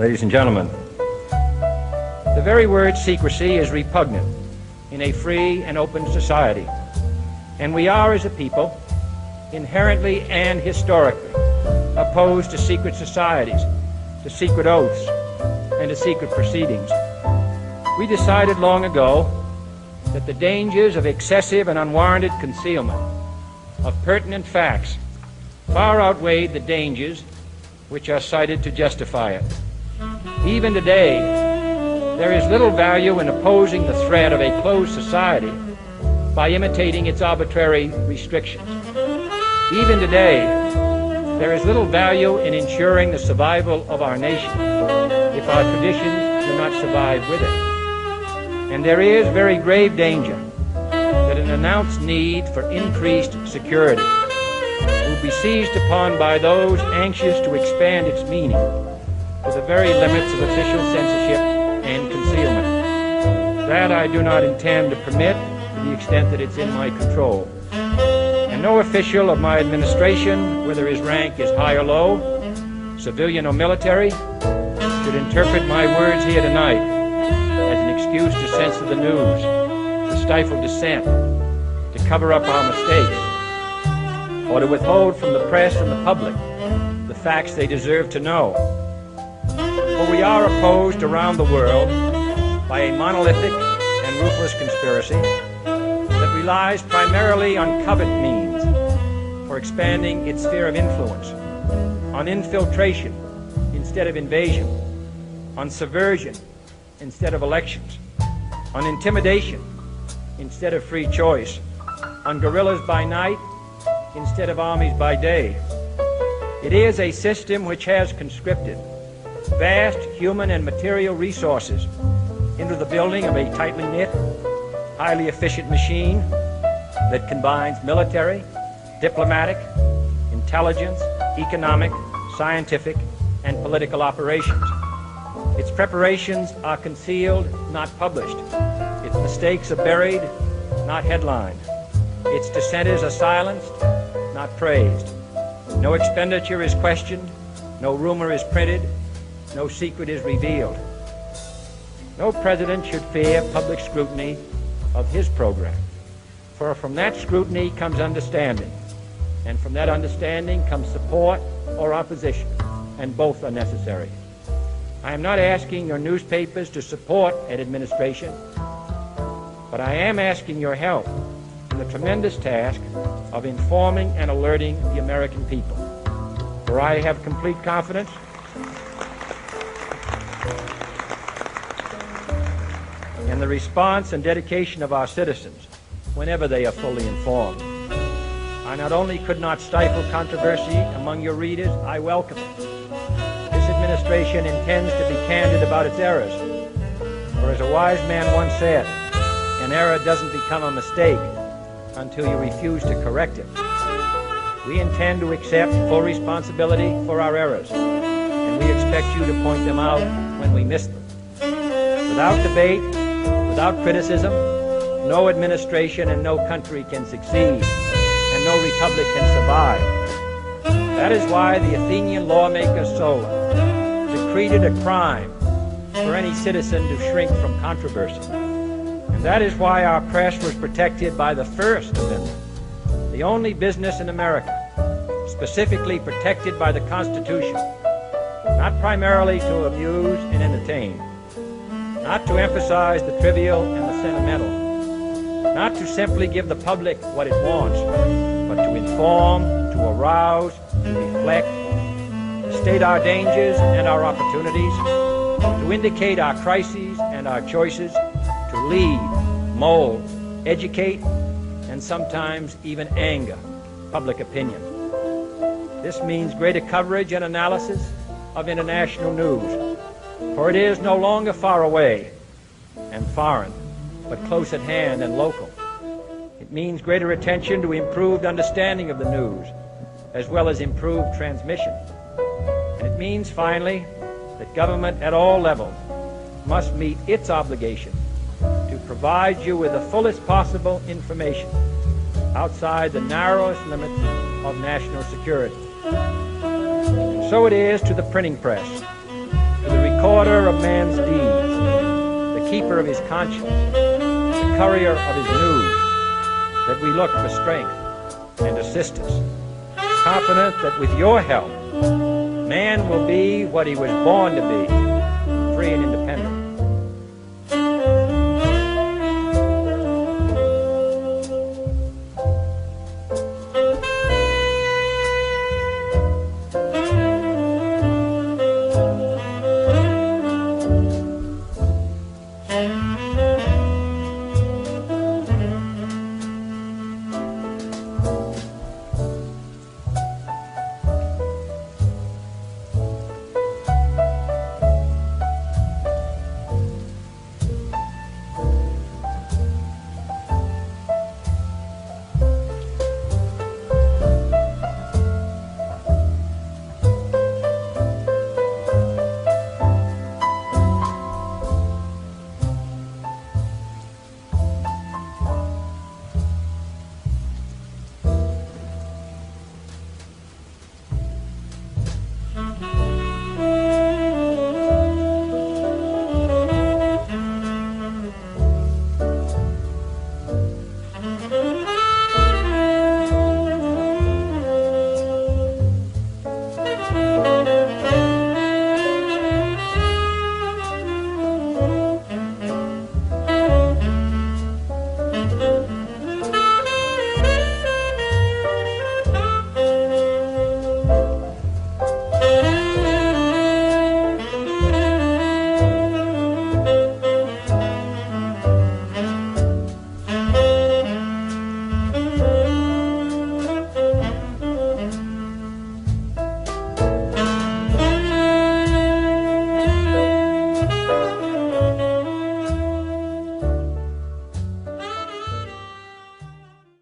ladies and gentlemen, the very word secrecy is repugnant in a free and open society, and we are, as a people, inherently and historically opposed to secret societies, to secret oaths, and to secret proceedings. We decided long ago that the dangers of excessive and unwarranted concealment of pertinent facts far outweighed the dangers which are cited to justify it. Even today, there is little value in opposing the threat of a closed society by imitating its arbitrary restrictions. Even today, there is little value in ensuring the survival of our nation if our traditions do not survive with it. And there is very grave danger that an announced need for increased security will be seized upon by those anxious to expand its meaning to the very limits of official censorship and concealment. That I do not intend to permit to the extent that it's in my control. And no official of my administration, whether his rank is high or low, civilian or military, should interpret my words here tonight as an excuse to censor the news, to stifle dissent, to cover up our mistakes, or to withhold from the press and the public the facts they deserve to know. For we are opposed around the world by a monolithic and ruthless conspiracy that relies primarily on covert means for expanding its sphere of influence, on infiltration instead of invasion, on subversion instead of elections, on intimidation instead of free choice, on guerrillas by night instead of armies by day. It is a system which has conscripted vast human and material resources into the building of a tightly knit, highly efficient machine that combines military, diplomatic, intelligence, economic, scientific, and political operations. Its preparations are concealed, not published. Its mistakes are buried, not headlined. Its dissenters are silenced, not praised. No expenditure is questioned, no rumor is printed, no secret is revealed. No president should fear public scrutiny of his program, for from that scrutiny comes understanding, and from that understanding comes support or opposition, and both are necessary. I am not asking your newspapers to support an administration, but I am asking your help in the tremendous task of informing and alerting the American people. For I have complete confidence in the response and dedication of our citizens whenever they are fully informed. I not only could not stifle controversy among your readers, I welcome it. This administration intends to be candid about its errors. For as a wise man once said, an error doesn't become a mistake until you refuse to correct it. We intend to accept full responsibility for our errors, and we expect you to point them out when we miss them. Without debate, without criticism, no administration and no country can succeed, and no republic can survive. That is why the Athenian lawmaker Solon decreed it a crime for any citizen to shrink from controversy. And that is why our press was protected by the First Amendment, the only business in America specifically protected by the Constitution, not primarily to amuse and entertain, not to emphasize the trivial and the sentimental, not to simply give the public what it wants, but to inform, to arouse, to reflect, to state our dangers and our opportunities, to indicate our crises and our choices, to lead, mold, educate, and sometimes even anger public opinion. This means greater coverage and analysis of international news, for it is no longer far away and foreign, but close at hand and local. It means greater attention to improved understanding of the news, as well as improved transmission. And it means, finally, that government at all levels must meet its obligation to provide you with the fullest possible information outside the narrowest limits of national security. And so it is to the printing press, to the recorder of man's deeds, the keeper of his conscience, the courier of his news, that we look for strength and assistance, confident that with your help, man will be what he was born to be, free and independent.